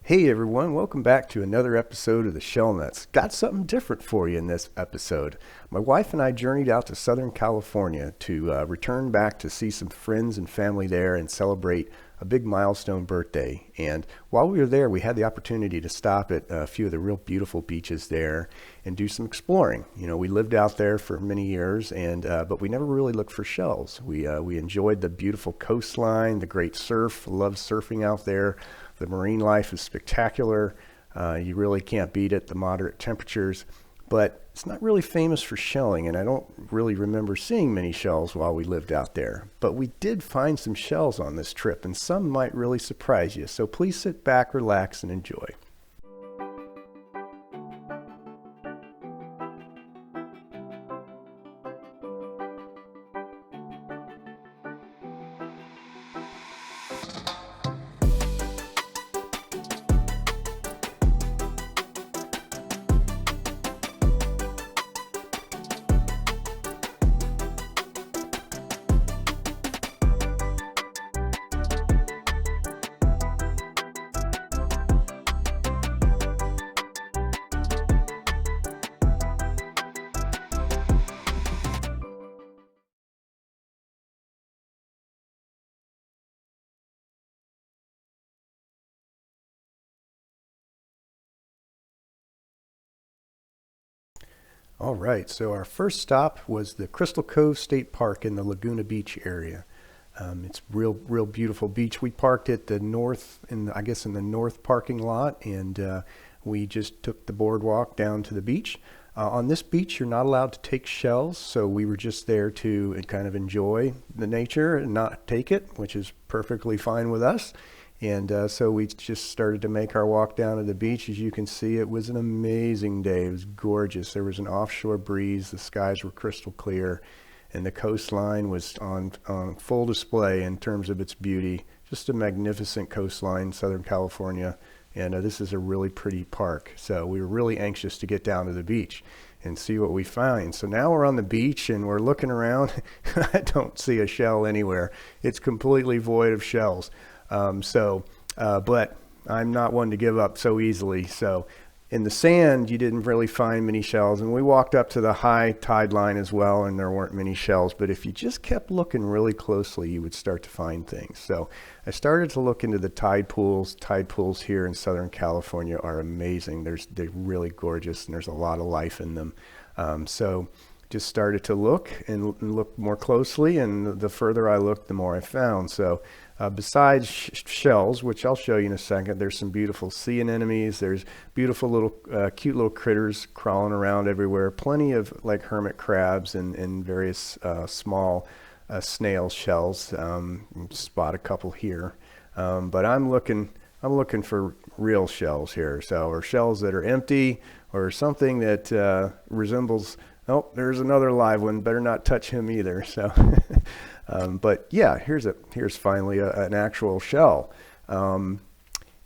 Hey everyone, welcome back to another episode of the Shell Nuts. Got something different for you in this episode. My wife and I journeyed out to Southern California to return back to see some friends and family there and celebrate a big milestone birthday. And while we were there, we had the opportunity to stop at a few of the real beautiful beaches there and do some exploring. You know, we lived out there for many years, and but we never really looked for shells. We enjoyed the beautiful coastline, the great surf, loved surfing out there. The marine life is spectacular. You really can't beat it, the moderate temperatures, but it's not really famous for shelling, and I don't really remember seeing many shells while we lived out there. But we did find some shells on this trip, and some might really surprise you. So please sit back, relax, and enjoy. All right, so our first stop was the Crystal Cove State Park in the Laguna Beach area. It's real beautiful beach. We parked at the north, I guess in the north parking lot, and we just took the boardwalk down to the beach. On this beach, you're not allowed to take shells, so we were just there to kind of enjoy the nature and not take it, which is perfectly fine with us. And so we just started to make our walk down to the beach. As you can see, it was an amazing day. It was gorgeous. There was an offshore breeze. The skies were crystal clear, and the coastline was on full display in terms of its beauty. Just a magnificent coastline, Southern California. And this is a really pretty park. So we were really anxious to get down to the beach and see what we find. So now we're on the beach and we're looking around. I don't see a shell anywhere. It's completely void of shells. But I'm not one to give up so easily. So in the sand, you didn't really find many shells. And we walked up to the high tide line as well, and there weren't many shells. But if you just kept looking really closely, you would start to find things. So I started to look into the tide pools. Tide pools here in Southern California are amazing. They're really gorgeous, and there's a lot of life in them. So just started to look and look more closely, and the further I looked, the more I found. So besides shells, which I'll show you in a second, there's some beautiful sea anemones. There's beautiful little cute little critters crawling around everywhere. Plenty of like hermit crabs and various small snail shells. Spot a couple here, but I'm looking for real shells here. So, or shells that are empty, or something that resembles. Oh, there's another live one. Better not touch him either. So, but yeah, here's finally an actual shell, and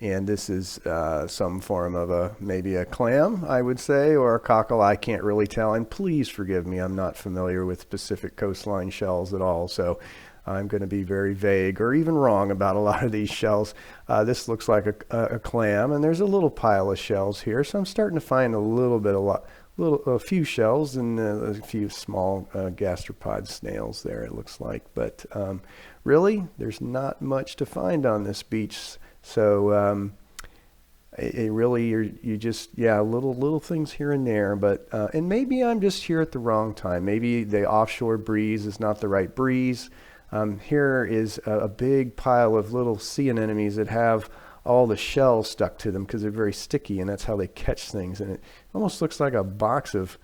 this is some form of maybe a clam, I would say, or a cockle. I can't really tell. And please forgive me, I'm not familiar with Pacific coastline shells at all, so I'm going to be very vague or even wrong about a lot of these shells. This looks like a clam, and there's a little pile of shells here, so I'm starting to find a few shells and a few small gastropod snails there, it looks like. But really, there's not much to find on this beach. So you just, little things here and there. But and maybe I'm just here at the wrong time. Maybe the offshore breeze is not the right breeze. Here is a big pile of little sea anemones that have all the shells stuck to them because they're very sticky, and that's how they catch things. And it almost looks like a box of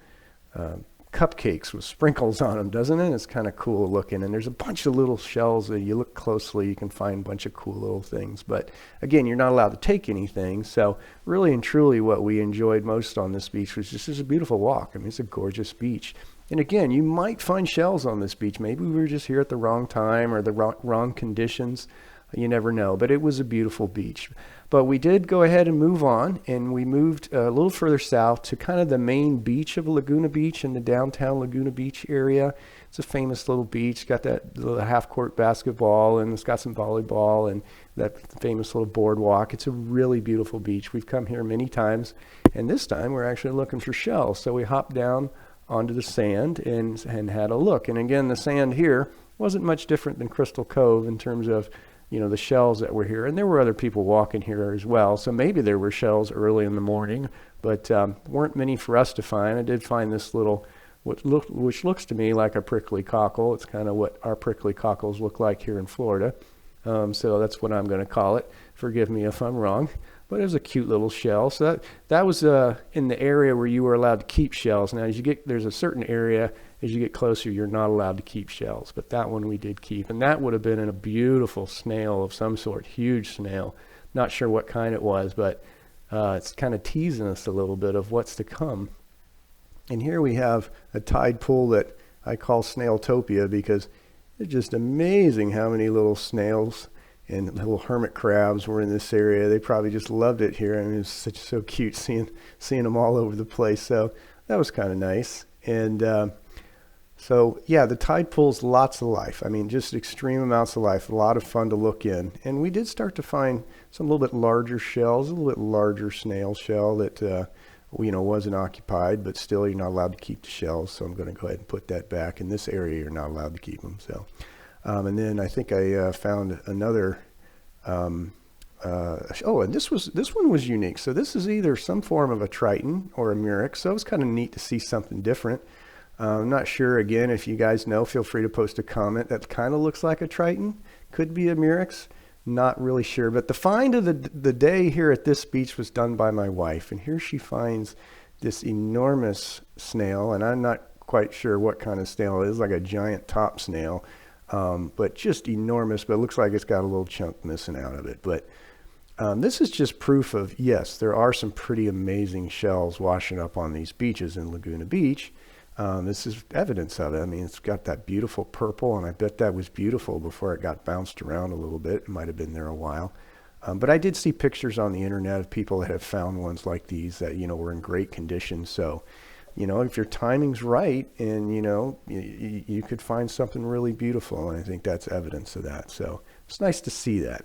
cupcakes with sprinkles on them, doesn't it? It's kind of cool looking. And there's a bunch of little shells that you look closely, you can find a bunch of cool little things. But again, you're not allowed to take anything. So really and truly what we enjoyed most on this beach was just a beautiful walk. I mean, it's a gorgeous beach. And again, you might find shells on this beach. Maybe we were just here at the wrong time or the wrong conditions. You never know, but it was a beautiful beach. But we did go ahead and move on, and we moved a little further south to kind of the main beach of Laguna Beach in the downtown Laguna Beach area. It's a famous little beach. Got that little half-court basketball, and it's got some volleyball, and that famous little boardwalk. It's a really beautiful beach. We've come here many times, and this time we're actually looking for shells. So we hopped down onto the sand and had a look. And again, the sand here wasn't much different than Crystal Cove in terms of, you know, the shells that were here. And there were other people walking here as well. So maybe there were shells early in the morning, but weren't many for us to find. I did find this little, which looks to me like a prickly cockle. It's kind of what our prickly cockles look like here in Florida. So that's what I'm going to call it. Forgive me if I'm wrong. But it was a cute little shell. So that was in the area where you were allowed to keep shells. Now, as you get, there's a certain area, as you get closer, you're not allowed to keep shells. But that one we did keep. And that would have been in a beautiful snail of some sort, huge snail. Not sure what kind it was, but it's kind of teasing us a little bit of what's to come. And here we have a tide pool that I call Snailtopia because it's just amazing how many little snails and little hermit crabs were in this area. They probably just loved it here. I mean, it was so cute seeing them all over the place. So that was kind of nice. And so, yeah, the tide pool's lots of life. I mean, just extreme amounts of life, a lot of fun to look in. And we did start to find some little bit larger shells, a little bit larger snail shell that, you know, wasn't occupied, but still you're not allowed to keep the shells. So I'm going to go ahead and put that back. In this area, you're not allowed to keep them. So. And then I think I found another, and this one was unique. So this is either some form of a Triton or a Murex. So it was kind of neat to see something different. I'm not sure, again, if you guys know, feel free to post a comment. That kind of looks like a Triton. Could be a Murex. Not really sure. But the find of the day here at this beach was done by my wife. And here she finds this enormous snail. And I'm not quite sure what kind of snail it is, like a giant top snail. But just enormous, but it looks like it's got a little chunk missing out of it. But this is just proof of, yes, there are some pretty amazing shells washing up on these beaches in Laguna Beach. This is evidence of it. I mean, it's got that beautiful purple, and I bet that was beautiful before it got bounced around a little bit. It might have been there a while. But I did see pictures on the internet of people that have found ones like these that, you know, were in great condition. So, you know, if your timing's right and, you know, you could find something really beautiful. And I think that's evidence of that. So it's nice to see that.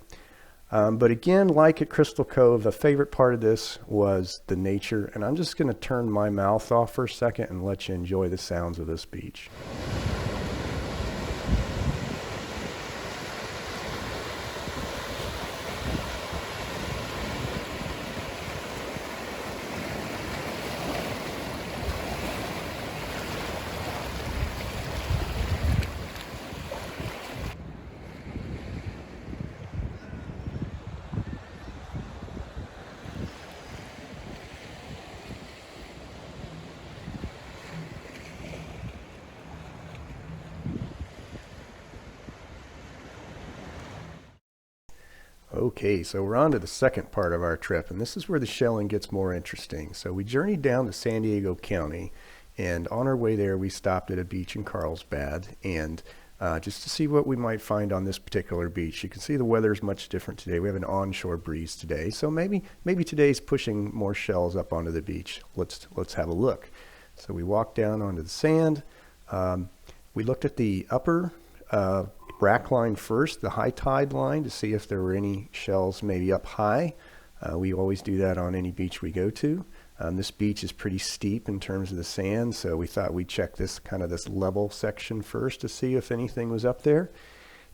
But again, like at Crystal Cove, the favorite part of this was the nature. And I'm just going to turn my mouth off for a second and let you enjoy the sounds of this beach. Okay, so we're on to the second part of our trip, and this is where the shelling gets more interesting. So we journeyed down to San Diego County, and on our way there we stopped at a beach in Carlsbad, and just to see what we might find on this particular beach. You can see the weather is much different today. We have an onshore breeze today, so maybe today's pushing more shells up onto the beach. Let's have a look. So we walked down onto the sand. We looked at the upper rack line first, the high tide line, to see if there were any shells maybe up high. We always do that on any beach we go to. This beach is pretty steep in terms of the sand, so we thought we'd check this level section first to see if anything was up there.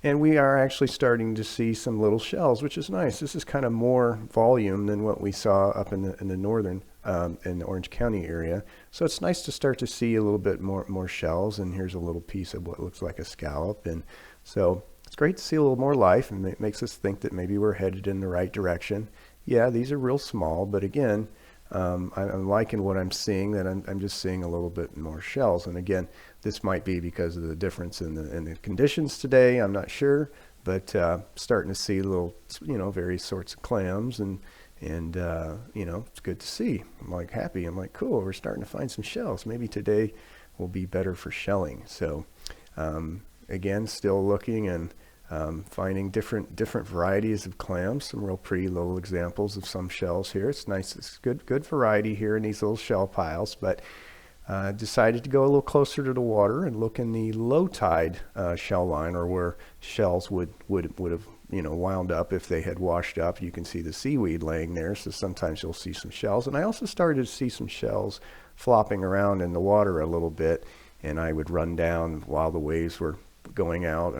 And we are actually starting to see some little shells, which is nice. This is kind of more volume than what we saw up in the northern, in the Orange County area. So it's nice to start to see a little bit more shells. And here's a little piece of what looks like a scallop. And so it's great to see a little more life, and it makes us think that maybe we're headed in the right direction. Yeah, these are real small, but again, I'm liking what I'm seeing, that I'm just seeing a little bit more shells. And again, this might be because of the difference in the conditions today. I'm not sure, but starting to see little, you know, various sorts of clams, and you know, it's good to see. I'm like happy. I'm like, cool, we're starting to find some shells. Maybe today will be better for shelling. So again, still looking and finding different varieties of clams, some real pretty little examples of some shells here. It's nice, it's good variety here in these little shell piles, but decided to go a little closer to the water and look in the low tide shell line, or where shells would have wound up if they had washed up. You can see the seaweed laying there, so sometimes you'll see some shells. And I also started to see some shells flopping around in the water a little bit, and I would run down while the waves were going out,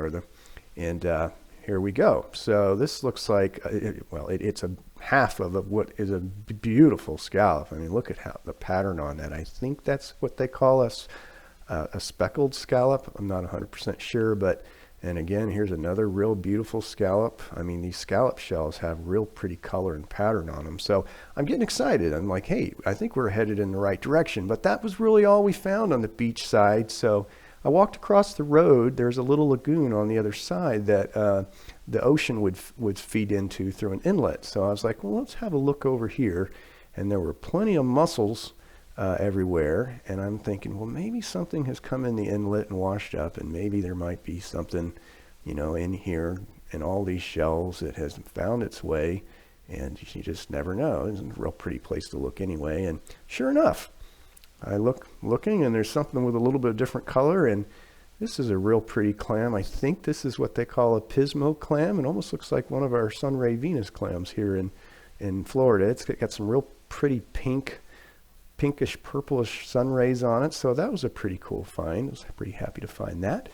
here we go. So this looks like, it's a half of what is a beautiful scallop. I mean, look at how the pattern on that. I think that's what they call a speckled scallop. I'm not 100% sure, but, and again, here's another real beautiful scallop. I mean, these scallop shells have real pretty color and pattern on them. So I'm getting excited. I'm like, hey, I think we're headed in the right direction. But that was really all we found on the beach side. So I walked across the road. There's a little lagoon on the other side that the ocean would feed into through an inlet. So I was like, well, let's have a look over here. And there were plenty of mussels everywhere. And I'm thinking, well, maybe something has come in the inlet and washed up, and maybe there might be something, in here in all these shells that has found its way. And you just never know. It's a real pretty place to look anyway. And sure enough, I looking, and there's something with a little bit of different color, and this is a real pretty clam. I think this is what they call a pismo clam. It almost looks like one of our Sunray Venus clams here in Florida. It's got some real pretty pinkish purplish sun rays on it, so that was a pretty cool find. I was pretty happy to find that.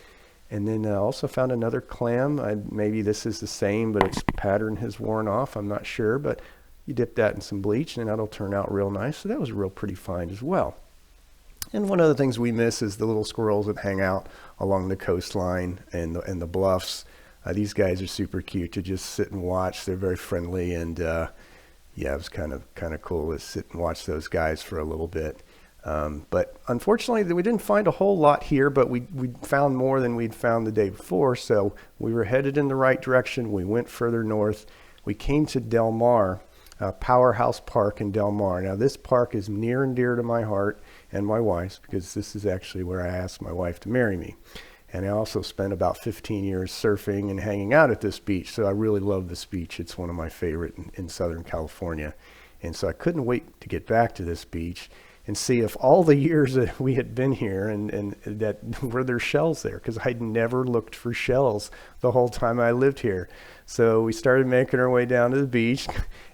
And then I also found another clam. Maybe this is the same, but its pattern has worn off. I'm not sure, but you dip that in some bleach and that'll turn out real nice. So that was a real pretty find as well. And one of the things we miss is the little squirrels that hang out along the coastline and the bluffs. These guys are super cute to just sit and watch. They're very friendly, and it was kind of cool to sit and watch those guys for a little bit. But unfortunately, we didn't find a whole lot here, but we found more than we'd found the day before. So we were headed in the right direction. We went further north. We came to Del Mar, Powerhouse Park in Del Mar. Now, this park is near and dear to my heart and my wife's, because this is actually where I asked my wife to marry me. And I also spent about 15 years surfing and hanging out at this beach. So I really love this beach. It's one of my favorite in Southern California. And so I couldn't wait to get back to this beach and see if all the years that we had been here and that were there shells there, because I'd never looked for shells the whole time I lived here. So we started making our way down to the beach,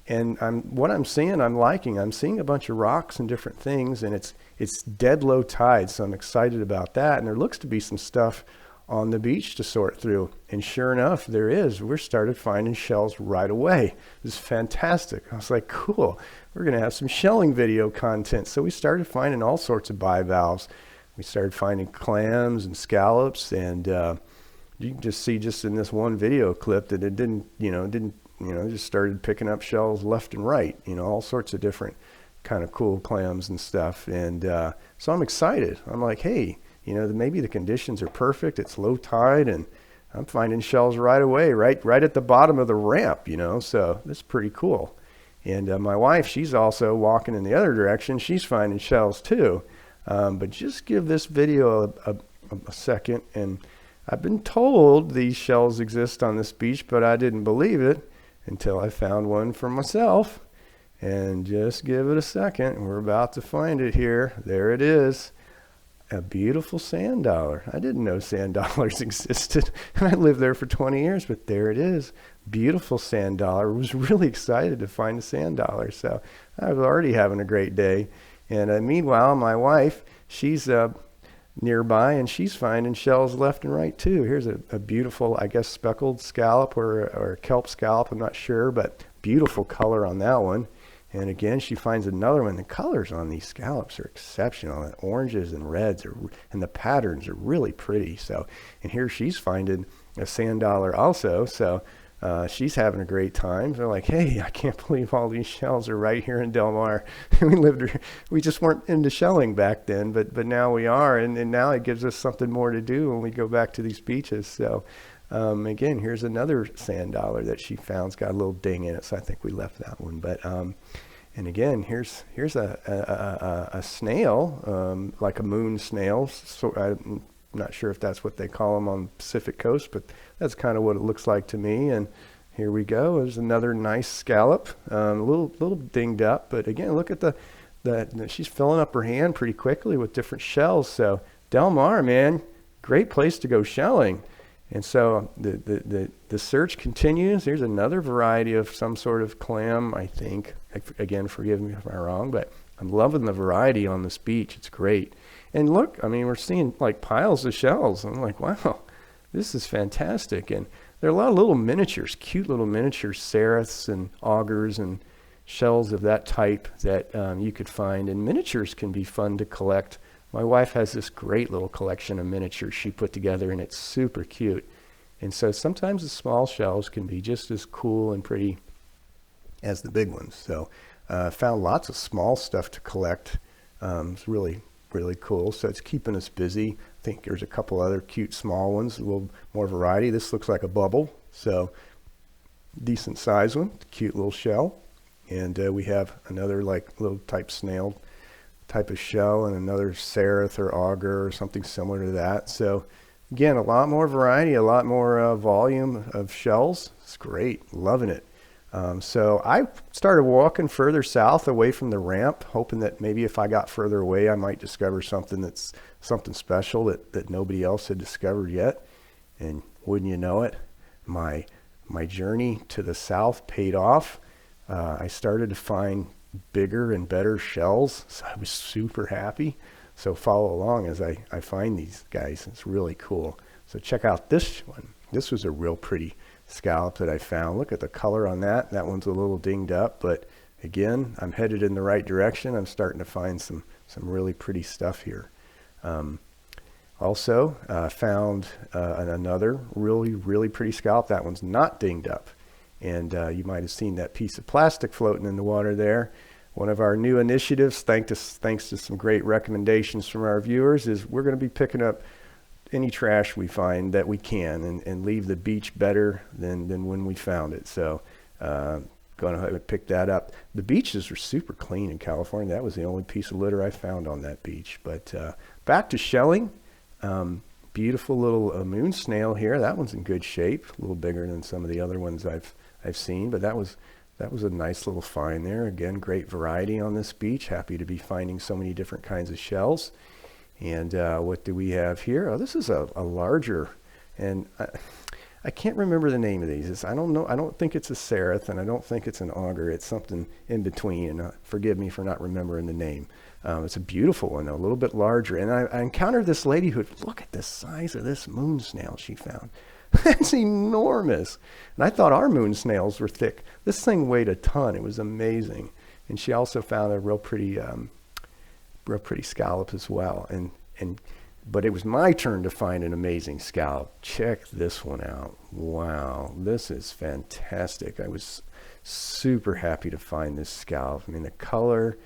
and what I'm seeing, I'm liking. I'm seeing a bunch of rocks and different things, and it's dead low tide, so I'm excited about that. And there looks to be some stuff on the beach to sort through, and sure enough, there is. We started finding shells right away. It was fantastic. I was like, cool, we're going to have some shelling video content. So we started finding all sorts of bivalves. We started finding clams and scallops, and you can just see just in this one video clip that it didn't just started picking up shells left and right, all sorts of different kind of cool clams and stuff. And so I'm excited. I'm like, hey, maybe the conditions are perfect. It's low tide, and I'm finding shells right away, right at the bottom of the ramp, so that's pretty cool. And my wife, she's also walking in the other direction. She's finding shells too. But just give this video a second. And I've been told these shells exist on this beach, but I didn't believe it until I found one for myself. And just give it a second. We're about to find it here. There it is. A beautiful sand dollar. I didn't know sand dollars existed. I lived there for 20 years, but there it is. Beautiful sand dollar. I was really excited to find a sand dollar. So I was already having a great day. And meanwhile, my wife, she's nearby, and she's finding shells left and right too. Here's a beautiful, I guess, speckled scallop or kelp scallop. I'm not sure, but beautiful color on that one. And again, she finds another one. The colors on these scallops are exceptional. The oranges and reds and the patterns are really pretty. So, and here she's finding a sand dollar also. So she's having a great time. They're like, hey, I can't believe all these shells are right here in Del Mar. We just weren't into shelling back then, but now we are. And now it gives us something more to do when we go back to these beaches. So again, here's another sand dollar that she found. It's got a little ding in it, so I think we left that one. But and again, here's a snail, like a moon snail. So I'm not sure if that's what they call them on the Pacific coast, but that's kind of what it looks like to me. And here we go. There's another nice scallop, a little dinged up, but again, look at she's filling up her hand pretty quickly with different shells. So Del Mar, man, great place to go shelling. And so the search continues. There's another variety of some sort of clam, I think. Again, forgive me if I'm wrong, but I'm loving the variety on this beach. It's great. And look, I mean, we're seeing like piles of shells. I'm like, wow, this is fantastic. And there are a lot of little miniatures, cute little miniature sereths and augurs and shells of that type that you could find. And miniatures can be fun to collect. My wife has this great little collection of miniatures she put together, and it's super cute. And so sometimes the small shells can be just as cool and pretty as the big ones. So found lots of small stuff to collect. It's really, really cool. So it's keeping us busy. I think there's a couple other cute small ones, a little more variety. This looks like a bubble, so decent size one, cute little shell. And we have another like little type snail type of shell and another sereth or auger or something similar to that. So again, a lot more variety, a lot more volume of shells. It's great, loving it. So I started walking further south away from the ramp, hoping that maybe if I got further away, I might discover something that's something special that nobody else had discovered yet. And wouldn't you know it, my journey to the south paid off. I started to find bigger and better shells, so I was super happy. So follow along as I find these guys. It's really cool. So check out this one. This was a real pretty scallop that I found. Look at the color on that. That one's a little dinged up, but again, I'm headed in the right direction. I'm starting to find some really pretty stuff here. Also found another really, really pretty scallop. That one's not dinged up. And you might have seen that piece of plastic floating in the water there. One of our new initiatives, thanks to some great recommendations from our viewers, is we're going to be picking up any trash we find that we can and leave the beach better than when we found it. So going to pick that up. The beaches are super clean in California. That was the only piece of litter I found on that beach. But back to shelling. Beautiful little moon snail here. That one's in good shape. A little bigger than some of the other ones I've seen, but that was a nice little find there. Again, great variety on this beach. Happy to be finding so many different kinds of shells. And what do we have here? Oh, this is a larger, and I can't remember the name of these. I don't know. I don't think it's a sereth, and I don't think it's an auger. It's something in between. And forgive me for not remembering the name. It's a beautiful one, though, a little bit larger. And I encountered this lady who, look at the size of this moon snail she found. That's enormous. And I thought our moon snails were thick. This thing weighed a ton. It was amazing. And she also found a real pretty scallop as well. But it was my turn to find an amazing scallop. Check this one out. Wow, this is fantastic. I was super happy to find this scallop. I mean, the color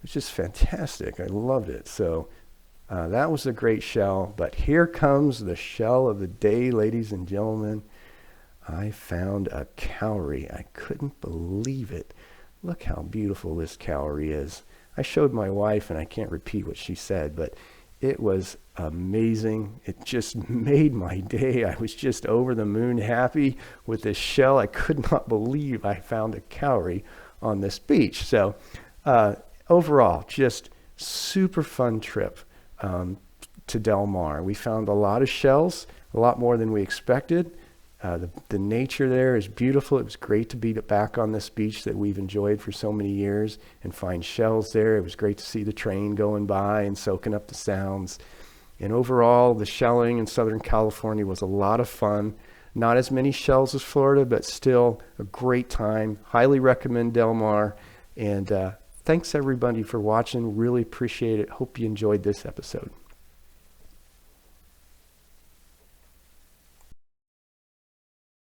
was just fantastic. I loved it. So that was a great shell. But here comes the shell of the day, ladies and gentlemen. I found a cowrie. I couldn't believe it. Look how beautiful this cowrie is. I showed my wife, and I can't repeat what she said, but it was amazing. It just made my day. I was just over the moon happy with this shell. I could not believe I found a cowrie on this beach. So overall, just super fun trip to Del Mar. We found a lot of shells, a lot more than we expected. The nature there is beautiful. It was great to be back on this beach that we've enjoyed for so many years and find shells there. It was great to see the train going by and soaking up the sounds. And overall, the shelling in Southern California was a lot of fun. Not as many shells as Florida, but still a great time. Highly recommend Del Mar. And thanks everybody for watching. Really appreciate it. Hope you enjoyed this episode.